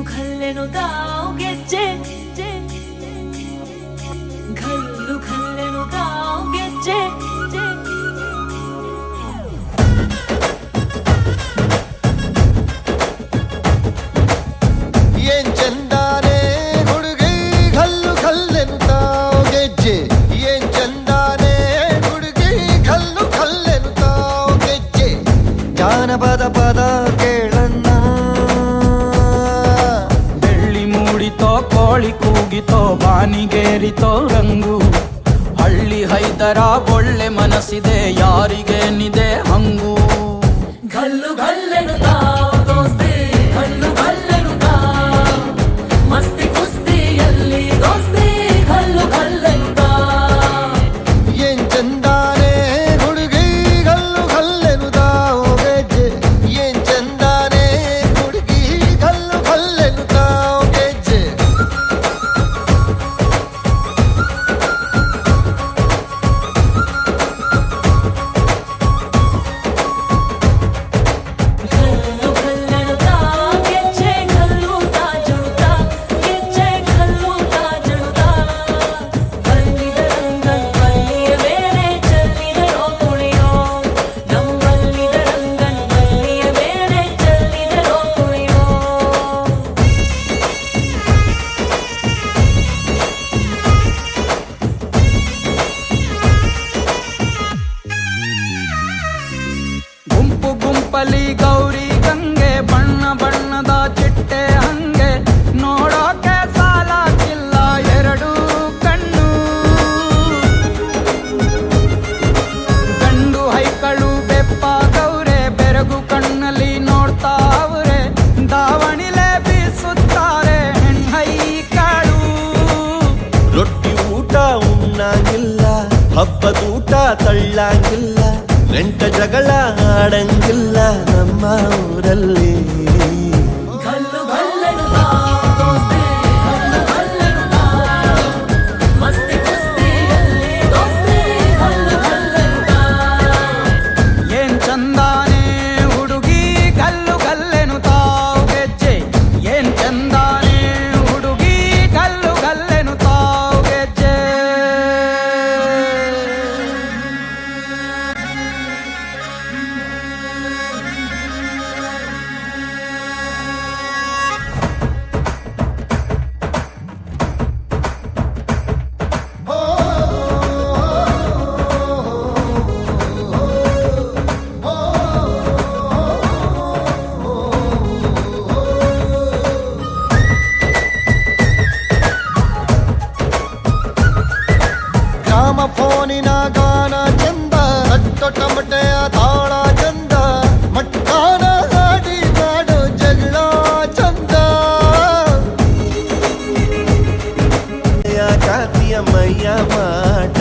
ಖಲ್ಲೆನು ತಾವು ಗೆಜ್ಜೆ ಘಲ್ಲು ಖಲ್ಲೆನು ತಾವು ಗೆಜ್ಜೆ ಏನ್ ಚಂದಾನೆ ಹುಡುಗಿ ಘಲ್ಲು ಖಲ್ಲೆನು ತಾವು ಗೆಜ್ಜೆ ಏನ್ ಚಂದಾನೆ ಹುಡುಗಿ ಘಲ್ಲು ಖಲ್ಲೆನು ತಾವು ಗೆಜ್ಜೆ ಜಾನಪದ ಪದ ಕೇಳನ್ನ ಬೆಳ್ಳಿ ಮೂಡಿತೋ ಕೋಳಿ ಕೂಗಿತೋ ಬಾನಿಗೇರಿತೋ ರಂಗು ಹಳ್ಳಿ ಹೈದರ ಒಳ್ಳೆ ಮನಸ್ಸಿದೆ ಯಾರಿಗೇನಿದೆ ಹಂಗು ಘಲ್ಲು ಘಲ್ಲೆನು ತಾವು ದೋಸ್ತಿ ಘಲ್ಲು ಘಲ್ಲೆನು ತಾವು ಮಸ್ತಿ ಕುಸ್ತಿಯಲ್ಲಿ ದೋಸ್ತಿ ಘಲ್ಲು ಘಲ್ಲೆನು ತಾವು ಏನ್ ಚಂದಾನೆ ಹುಡುಗಿ ಘಲ್ಲು ಘಲ್ಲೆನು ತಾವು ಗೆಜ್ಜೆ ಏನ್ ಚಂದಾನೆ ಹುಡುಗಿ ಘಲ್ಲು ಘಲ್ಲೆನು ತಾವು ಗೆಜ್ಜೆ ಘಲ್ಲು ಘಲ್ಲೆನು ತಾವು ಗೆಜ್ಜೆ ಘಲ್ಲು ತಾ ಜುಳುತಾ ಗೆಜ್ಜೆ ಘಲ್ಲು ತಾ ಜುಳುತಾ ಬಲ್ಲಿದ ರಂಗನ್ ಬಲ್ಲಿಯ ಬೇರೆ ಚೆಲ್ಲಿದರೋ ಕುಣಿಯೋ ನಮ್ಮಲ್ಲಿದ ರಂಗನ್ ಬಲ್ಲಿಯ ಬೇರೆ ಚೆಲ್ಲಿದರೋ ಕುಣಿಯೋ ಗುಂಪು ಗುಂಪಲಿ ಗೌರಿ ಗಂಗೆ ಬಣ್ಣ ಬಣ್ಣದ ಚಿಟ್ಟೆ ಹಂಗೆ ನೋಡೋಕೆ ಸಾಲಾಗಿಲ್ಲ ಎರಡು ಕಣ್ಣು ಗಂಡು ಹೈಕಳು ಬೆಪ್ಪ ಗೌರೆ ಬೆರಗು ಕಣ್ಣಲ್ಲಿ ನೋಡ್ತಾವ್ರೆ ದಾವಣಿಲೆ ಬೀಸುತ್ತಾರೆ ಹೆಣ್ಣೈಕಾಳು ರೊಟ್ಟಿ ಊಟ ಉಣ್ಣಂಗಿಲ್ಲ ಹಬ್ಬದೂಟ ತಳ್ಳಂಗಿಲ್ಲ ನೆಂಟ ಜಗಳ ಆಡಂಗಿಲ್ಲ ನಮ್ಮ ಊರಲ್ಲಿ ಘಲ್ಲು ಘಲ್ಲೆನು ತಾವು ದೋಸ್ತಿ ಘಲ್ಲು ಘಲ್ಲೆನು ತಾವು ಮಸ್ತಿ ಕುಸ್ತಿಯಲ್ಲಿ ದೋಸ್ತಿ ಘಲ್ಲು ಘಲ್ಲೆನು ತಾವು ಏನ್ ಚಂದಾನೆ ಹುಡುಗಿ ಗಲ್ಲು ಗಲ್ಲೆನು ತಾವು ಗೆಜ್ಜೆ ಏನ್ ಚಂದಾನೆ ಹುಡುಗಿ ಗಲ್ಲು ಗಲ್ಲೆನು ತಾವು ಗೆಜ್ಜೆ ಗ್ರಾಮ ಫೋನಿನ ಗಾನ ಚಂದ ಅಟ್ಟು ಟಮಟೆಯ ತಾಳ ಚಂದ ಮಟ್ಟಾನ ಹಾಡಿ ಮಾಡೋ ಜಗಳ ಚಂದ ಜಾತಿಯ ಮೈಯ ಮಾಟ